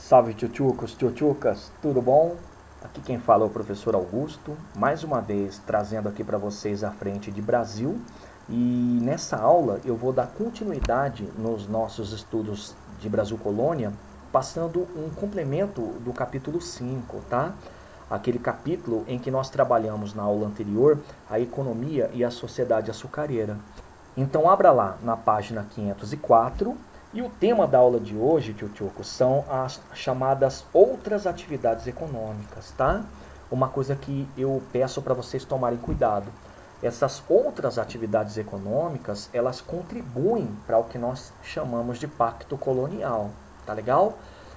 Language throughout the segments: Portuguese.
Salve tchutchucos, tchutchucas, tudo bom? Aqui quem fala é o professor Augusto, mais uma vez trazendo aqui para vocês a frente de Brasil. E nessa aula eu vou dar continuidade nos nossos estudos de Brasil Colônia, passando um complemento do capítulo 5, tá? Aquele capítulo em que nós trabalhamos na aula anterior a economia e a sociedade açucareira. Então abra lá na página 504 e o tema da aula de hoje, tchutchuco, são as chamadas outras atividades econômicas, tá? Uma coisa que eu peço para vocês tomarem cuidado. Essas outras atividades econômicas, elas contribuem para o que nós chamamos de pacto colonial, tá legal?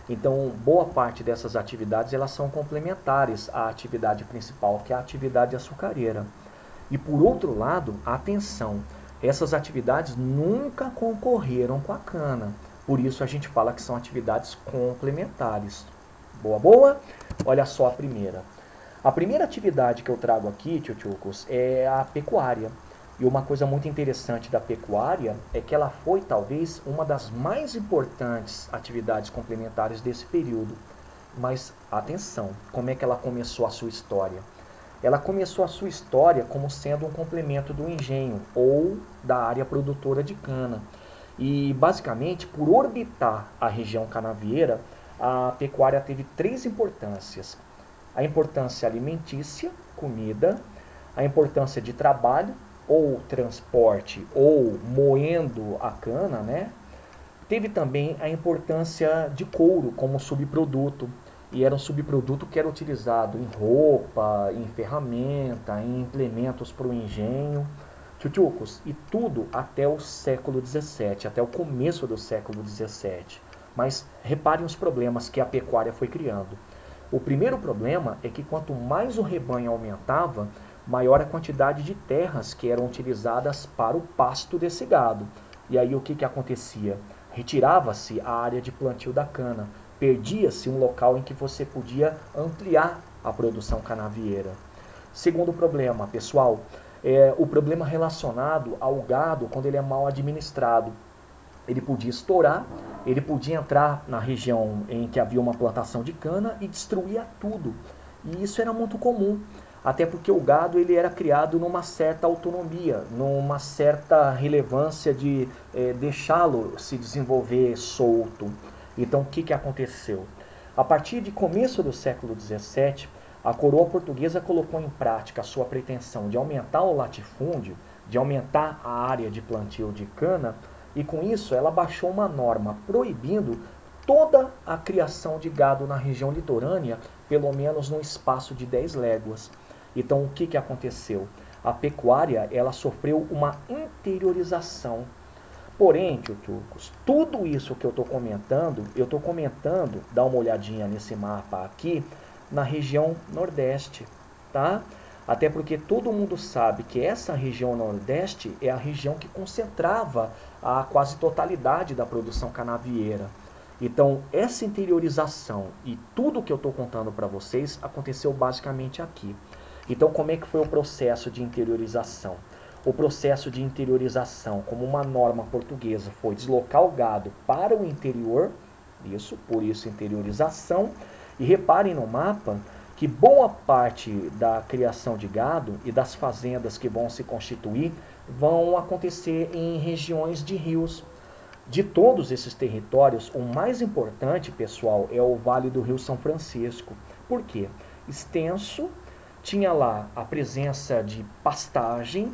Então, boa parte dessas atividades, elas são complementares à atividade principal, que é a atividade açucareira. E por outro lado, atenção, essas atividades nunca concorreram com a cana. Por isso a gente fala que são atividades complementares. Boa, boa? Olha só a primeira. A primeira atividade que eu trago aqui, tchutchucos, é a pecuária. E uma coisa muito interessante da pecuária é que ela foi talvez uma das mais importantes atividades complementares desse período. Mas atenção, como é que ela começou a sua história? Ela começou a sua história como sendo um complemento do engenho ou da área produtora de cana. E basicamente, por orbitar a região canavieira, a pecuária teve três importâncias: a importância alimentícia, comida, a importância de trabalho, ou transporte, ou moendo a cana, né? Teve também a importância de couro como subproduto, e era um subproduto que era utilizado em roupa, em ferramenta, em implementos para o engenho, tchutchucos, e tudo até o século XVII, até o começo do século XVII. Mas reparem os problemas que a pecuária foi criando. O primeiro problema é que quanto mais o rebanho aumentava, maior a quantidade de terras que eram utilizadas para o pasto desse gado. E aí o que acontecia? Retirava-se a área de plantio da cana, perdia-se um local em que você podia ampliar a produção canavieira. Segundo problema, pessoal, é o problema relacionado ao gado quando ele é mal administrado. Ele podia estourar, ele podia entrar na região em que havia uma plantação de cana e destruía tudo. E isso era muito comum, até porque o gado ele era criado numa certa autonomia, numa certa relevância de deixá-lo se desenvolver solto. Então o que aconteceu? A partir de começo do século XVII, a coroa portuguesa colocou em prática a sua pretensão de aumentar o latifúndio, de aumentar a área de plantio de cana, e com isso ela baixou uma norma proibindo toda a criação de gado na região litorânea, pelo menos no espaço de 10 léguas. Então o que aconteceu? A pecuária ela sofreu uma interiorização. Porém, tchutchucos, tudo isso que eu estou comentando, dá uma olhadinha nesse mapa aqui, na região Nordeste, tá? Até porque todo mundo sabe que essa região Nordeste é a região que concentrava a quase totalidade da produção canavieira. Então, essa interiorização e tudo que eu estou contando para vocês aconteceu basicamente aqui. Então, como é que foi o processo de interiorização? O processo de interiorização, como uma norma portuguesa, foi deslocar o gado para o interior, por isso interiorização. E reparem no mapa que boa parte da criação de gado e das fazendas que vão se constituir vão acontecer em regiões de rios. De todos esses territórios, o mais importante, pessoal, é o Vale do Rio São Francisco. Por quê? Extenso, tinha lá a presença de pastagem,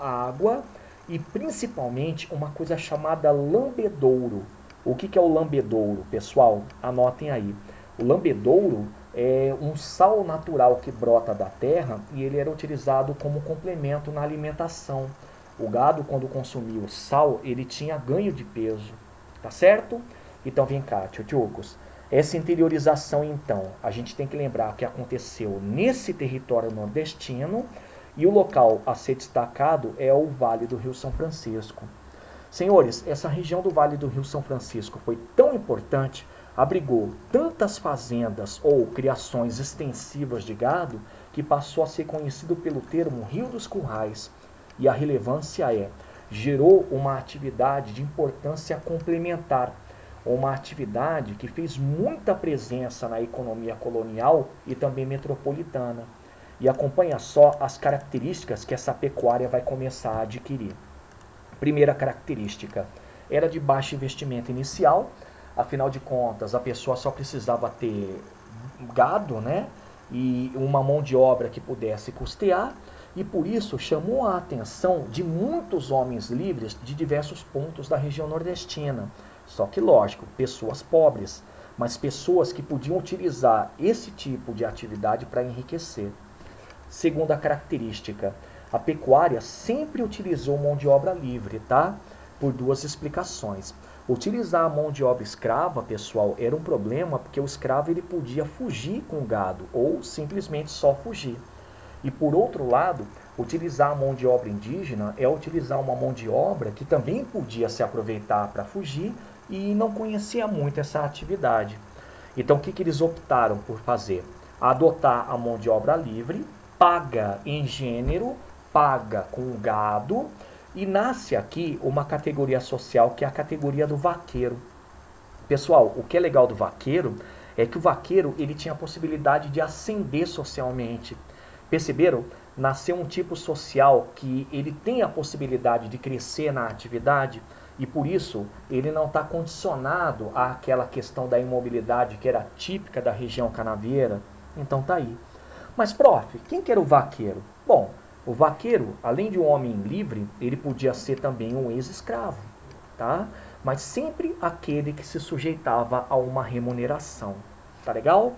água e principalmente uma coisa chamada lambedouro. O que é o lambedouro, pessoal? Anotem aí. O lambedouro é um sal natural que brota da terra e ele era utilizado como complemento na alimentação. O gado, quando consumia o sal, ele tinha ganho de peso, tá certo? Então vem cá, tchutchucos. Essa interiorização, então, a gente tem que lembrar que aconteceu nesse território nordestino e o local a ser destacado é o Vale do Rio São Francisco. Senhores, essa região do Vale do Rio São Francisco foi tão importante, abrigou tantas fazendas ou criações extensivas de gado, que passou a ser conhecido pelo termo Rio dos Currais. E a relevância gerou uma atividade de importância complementar, uma atividade que fez muita presença na economia colonial e também metropolitana. E acompanha só as características que essa pecuária vai começar a adquirir. Primeira característica, era de baixo investimento inicial, afinal de contas a pessoa só precisava ter gado, né? E uma mão de obra que pudesse custear, e por isso chamou a atenção de muitos homens livres de diversos pontos da região nordestina. Só que, lógico, pessoas pobres, mas pessoas que podiam utilizar esse tipo de atividade para enriquecer. Segunda característica, a pecuária sempre utilizou mão de obra livre, tá? Por duas explicações. Utilizar a mão de obra escrava, pessoal, era um problema porque o escravo ele podia fugir com o gado ou simplesmente só fugir. E por outro lado, utilizar a mão de obra indígena é utilizar uma mão de obra que também podia se aproveitar para fugir e não conhecia muito essa atividade. Então o que eles optaram por fazer? Adotar a mão de obra livre, paga em gênero, paga com gado, e nasce aqui uma categoria social que é a categoria do vaqueiro. Pessoal, o que é legal do vaqueiro é que o vaqueiro ele tinha a possibilidade de ascender socialmente. Perceberam? Nasceu um tipo social que ele tem a possibilidade de crescer na atividade e por isso ele não está condicionado àquela questão da imobilidade que era típica da região canavieira. Então tá aí. Mas, prof, quem que era o vaqueiro? Bom, o vaqueiro, além de um homem livre, ele podia ser também um ex-escravo, tá? Mas sempre aquele que se sujeitava a uma remuneração, tá legal?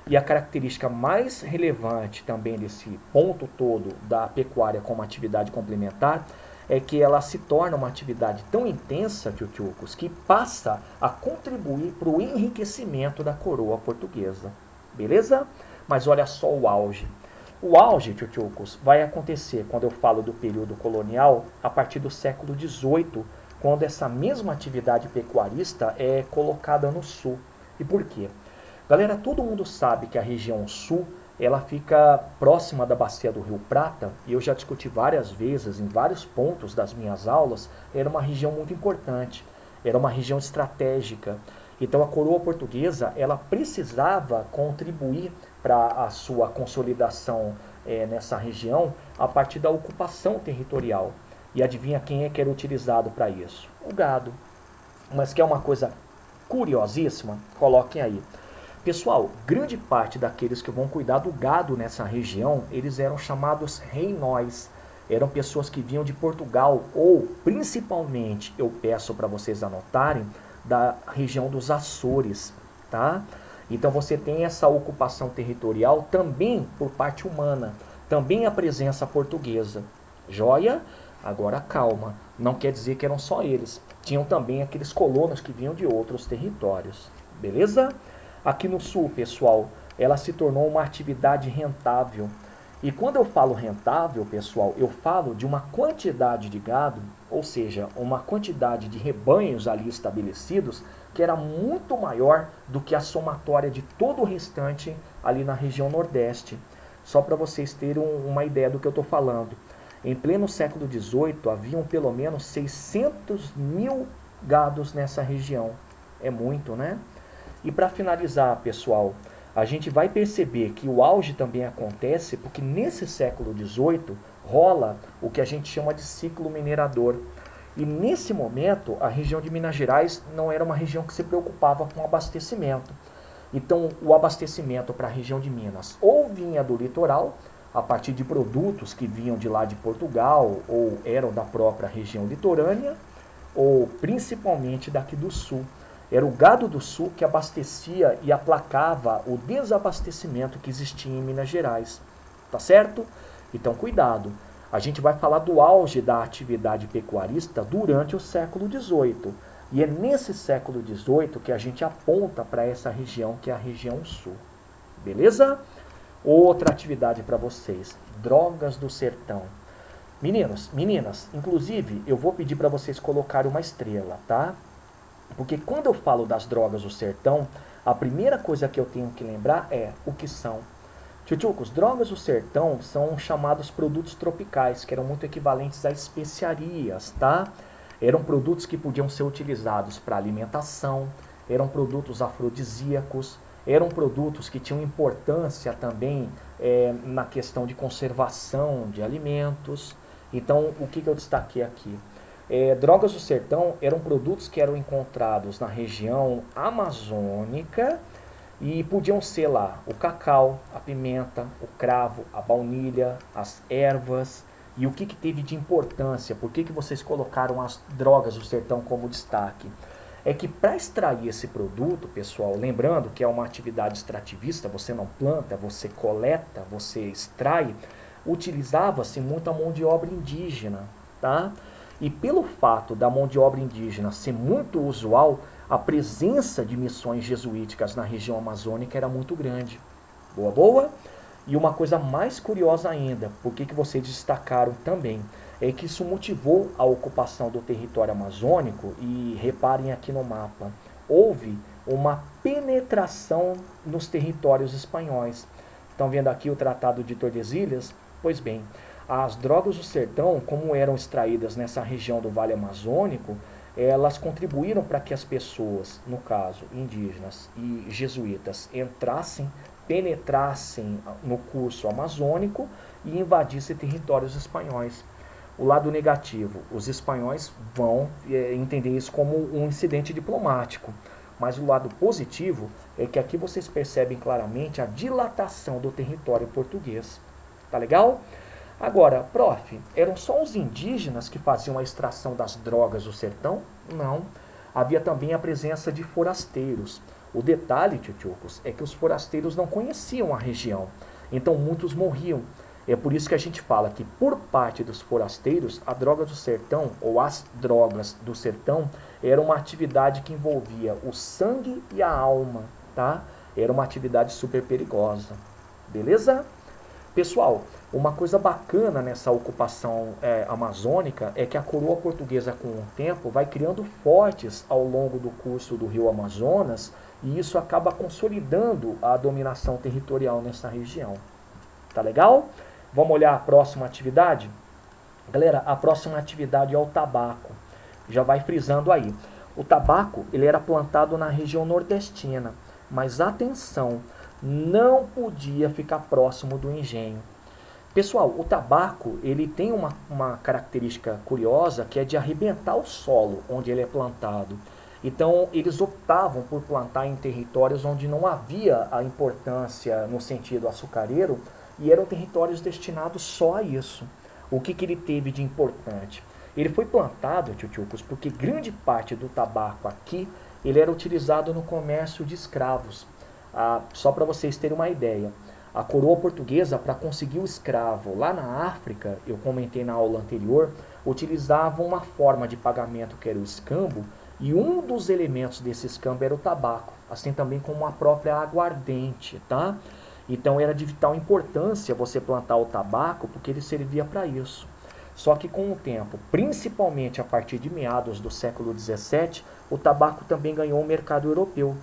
E a característica mais relevante também desse ponto todo da pecuária como atividade complementar é que ela se torna uma atividade tão intensa, tchutchucos, que passa a contribuir para o enriquecimento da coroa portuguesa, beleza? Mas olha só o auge. O auge, tchutchucos, vai acontecer quando eu falo do período colonial a partir do século XVIII, quando essa mesma atividade pecuarista é colocada no sul. E por quê? Galera, todo mundo sabe que a região sul ela fica próxima da bacia do Rio Prata, e eu já discuti várias vezes, em vários pontos das minhas aulas, era uma região muito importante, era uma região estratégica. Então a coroa portuguesa ela precisava contribuir para a sua consolidação nessa região a partir da ocupação territorial. E adivinha quem é que era utilizado para isso? O gado. Mas que é uma coisa curiosíssima? Coloquem aí. Pessoal, grande parte daqueles que vão cuidar do gado nessa região, eles eram chamados reinóis. Eram pessoas que vinham de Portugal ou, principalmente, eu peço para vocês anotarem, da região dos Açores, tá? Então você tem essa ocupação territorial também por parte humana, também a presença portuguesa. Joia? Agora calma, não quer dizer que eram só eles. Tinham também aqueles colonos que vinham de outros territórios, beleza? Aqui no sul, pessoal, ela se tornou uma atividade rentável. E quando eu falo rentável, pessoal, eu falo de uma quantidade de gado, ou seja, uma quantidade de rebanhos ali estabelecidos, que era muito maior do que a somatória de todo o restante ali na região nordeste. Só para vocês terem uma ideia do que eu estou falando. Em pleno século XVIII, haviam pelo menos 600 mil gados nessa região. É muito, né? E para finalizar, pessoal, a gente vai perceber que o auge também acontece porque nesse século XVIII rola o que a gente chama de ciclo minerador. E nesse momento, a região de Minas Gerais não era uma região que se preocupava com abastecimento. Então, o abastecimento para a região de Minas ou vinha do litoral, a partir de produtos que vinham de lá de Portugal ou eram da própria região litorânea, ou principalmente daqui do sul. Era o gado do sul que abastecia e aplacava o desabastecimento que existia em Minas Gerais. Tá certo? Então, cuidado. A gente vai falar do auge da atividade pecuarista durante o século XVIII. E é nesse século XVIII que a gente aponta para essa região, que é a região sul. Beleza? Outra atividade para vocês. Drogas do sertão. Meninos, meninas, inclusive, eu vou pedir para vocês colocarem uma estrela, tá? Porque quando eu falo das drogas do sertão, a primeira coisa que eu tenho que lembrar é o que são. Tchutchucos, drogas do sertão são chamados produtos tropicais, que eram muito equivalentes a especiarias, tá? Eram produtos que podiam ser utilizados para alimentação, eram produtos afrodisíacos, eram produtos que tinham importância também na questão de conservação de alimentos. Então, o que eu destaquei aqui? Drogas do sertão eram produtos que eram encontrados na região amazônica e podiam ser lá o cacau, a pimenta, o cravo, a baunilha, as ervas. E o que teve de importância? Por que vocês colocaram as drogas do sertão como destaque? É que para extrair esse produto, pessoal, lembrando que é uma atividade extrativista, você não planta, você coleta, você extrai, utilizava-se muita mão de obra indígena, tá? E pelo fato da mão de obra indígena ser muito usual, a presença de missões jesuíticas na região amazônica era muito grande. Boa, boa? E uma coisa mais curiosa ainda, por que vocês destacaram também, é que isso motivou a ocupação do território amazônico e reparem aqui no mapa, houve uma penetração nos territórios espanhóis. Estão vendo aqui o Tratado de Tordesilhas? Pois bem, as drogas do sertão, como eram extraídas nessa região do Vale Amazônico, elas contribuíram para que as pessoas, no caso indígenas e jesuítas, entrassem, penetrassem no curso amazônico e invadissem territórios espanhóis. O lado negativo, os espanhóis vão entender isso como um incidente diplomático, mas o lado positivo é que aqui vocês percebem claramente a dilatação do território português. Tá legal? Agora, prof, eram só os indígenas que faziam a extração das drogas do sertão? Não. Havia também a presença de forasteiros. O detalhe, tchutchucos, é que os forasteiros não conheciam a região, então muitos morriam. É por isso que a gente fala que, por parte dos forasteiros, a droga do sertão, ou as drogas do sertão, era uma atividade que envolvia o sangue e a alma, tá? Era uma atividade super perigosa. Beleza? Pessoal, uma coisa bacana nessa ocupação amazônica é que a coroa portuguesa, com o tempo, vai criando fortes ao longo do curso do rio Amazonas, e isso acaba consolidando a dominação territorial nessa região. Tá legal? Vamos olhar a próxima atividade? Galera, a próxima atividade é o tabaco. Já vai frisando aí. O tabaco, ele era plantado na região nordestina, mas atenção, não podia ficar próximo do engenho. Pessoal, o tabaco, ele tem uma característica curiosa, que é de arrebentar o solo onde ele é plantado. Então, eles optavam por plantar em territórios onde não havia a importância no sentido açucareiro, e eram territórios destinados só a isso. O que ele teve de importante? Ele foi plantado, tchutchucos, porque grande parte do tabaco aqui, ele era utilizado no comércio de escravos. Só para vocês terem uma ideia, a coroa portuguesa, para conseguir o escravo lá na África, eu comentei na aula anterior, utilizava uma forma de pagamento que era o escambo, e um dos elementos desse escambo era o tabaco, assim também como a própria aguardente, tá? Então era de vital importância você plantar o tabaco, porque ele servia para isso. Só que com o tempo, principalmente a partir de meados do século XVII, o tabaco também ganhou o mercado europeu.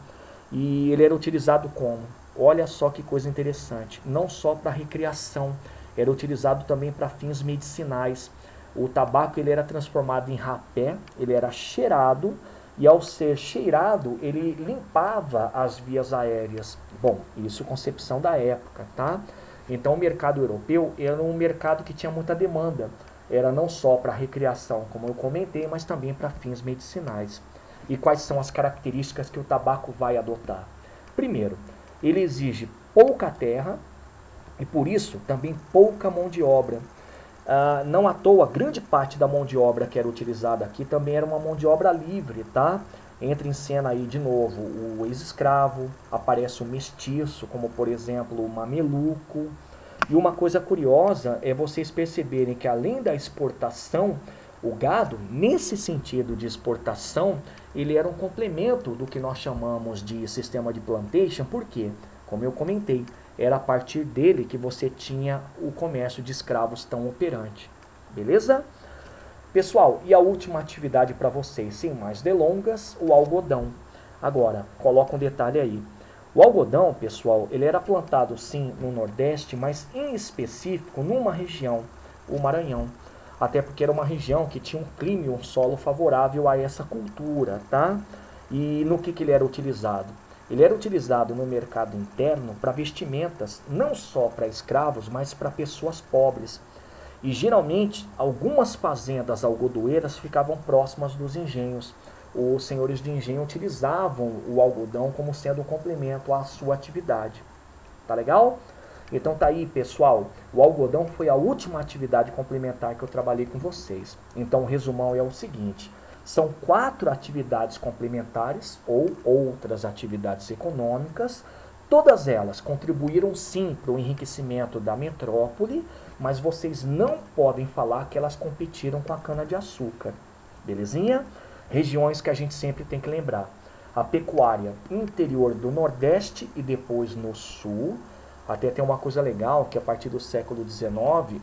E ele era utilizado como? Olha só que coisa interessante, não só para recreação, era utilizado também para fins medicinais. O tabaco, ele era transformado em rapé, ele era cheirado, e ao ser cheirado, ele limpava as vias aéreas. Bom, isso é concepção da época, tá? Então o mercado europeu era um mercado que tinha muita demanda. Era não só para recreação, como eu comentei, mas também para fins medicinais. E quais são as características que o tabaco vai adotar? Primeiro, ele exige pouca terra e por isso também pouca mão de obra. Não à toa, grande parte da mão de obra que era utilizada aqui também era uma mão de obra livre, tá? Entra em cena aí de novo o ex-escravo, aparece o mestiço, como por exemplo o mameluco. E uma coisa curiosa é vocês perceberem que além da exportação, o gado, nesse sentido de exportação, ele era um complemento do que nós chamamos de sistema de plantation, porque, como eu comentei, era a partir dele que você tinha o comércio de escravos tão operante. Beleza? Pessoal, e a última atividade para vocês, sem mais delongas, o algodão. Agora, coloca um detalhe aí. O algodão, pessoal, ele era plantado sim no Nordeste, mas em específico numa região, o Maranhão. Até porque era uma região que tinha um clima e um solo favorável a essa cultura, tá? E no que ele era utilizado? Ele era utilizado no mercado interno para vestimentas, não só para escravos, mas para pessoas pobres. E geralmente, algumas fazendas algodoeiras ficavam próximas dos engenhos. Os senhores de engenho utilizavam o algodão como sendo um complemento à sua atividade. Tá legal? Então tá aí, pessoal. O algodão foi a última atividade complementar que eu trabalhei com vocês. Então o resumão é o seguinte: são 4 atividades complementares ou outras atividades econômicas. Todas elas contribuíram sim para o enriquecimento da metrópole, mas vocês não podem falar que elas competiram com a cana-de-açúcar. Belezinha? Regiões que a gente sempre tem que lembrar. A pecuária interior do Nordeste e depois no Sul. Até tem uma coisa legal, que a partir do século XIX,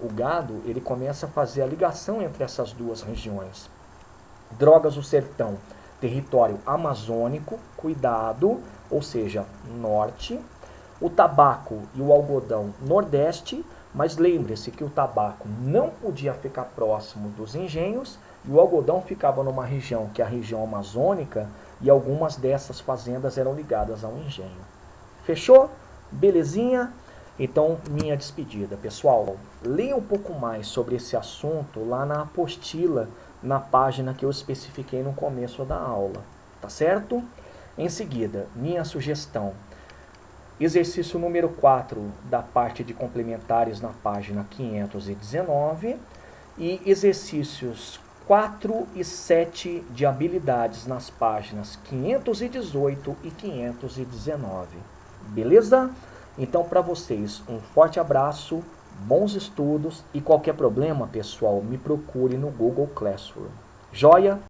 o gado ele começa a fazer a ligação entre essas duas regiões. Drogas do sertão, território amazônico, cuidado, ou seja, norte. O tabaco e o algodão, nordeste, mas lembre-se que o tabaco não podia ficar próximo dos engenhos e o algodão ficava numa região que é a região amazônica e algumas dessas fazendas eram ligadas ao engenho. Fechou? Belezinha? Então, minha despedida. Pessoal, leia um pouco mais sobre esse assunto lá na apostila, na página que eu especifiquei no começo da aula. Tá certo? Em seguida, minha sugestão. Exercício número 4 da parte de complementares na página 519 e exercícios 4 e 7 de habilidades nas páginas 518 e 519. Beleza? Então, para vocês, um forte abraço, bons estudos e qualquer problema, pessoal, me procure no Google Classroom. Joia?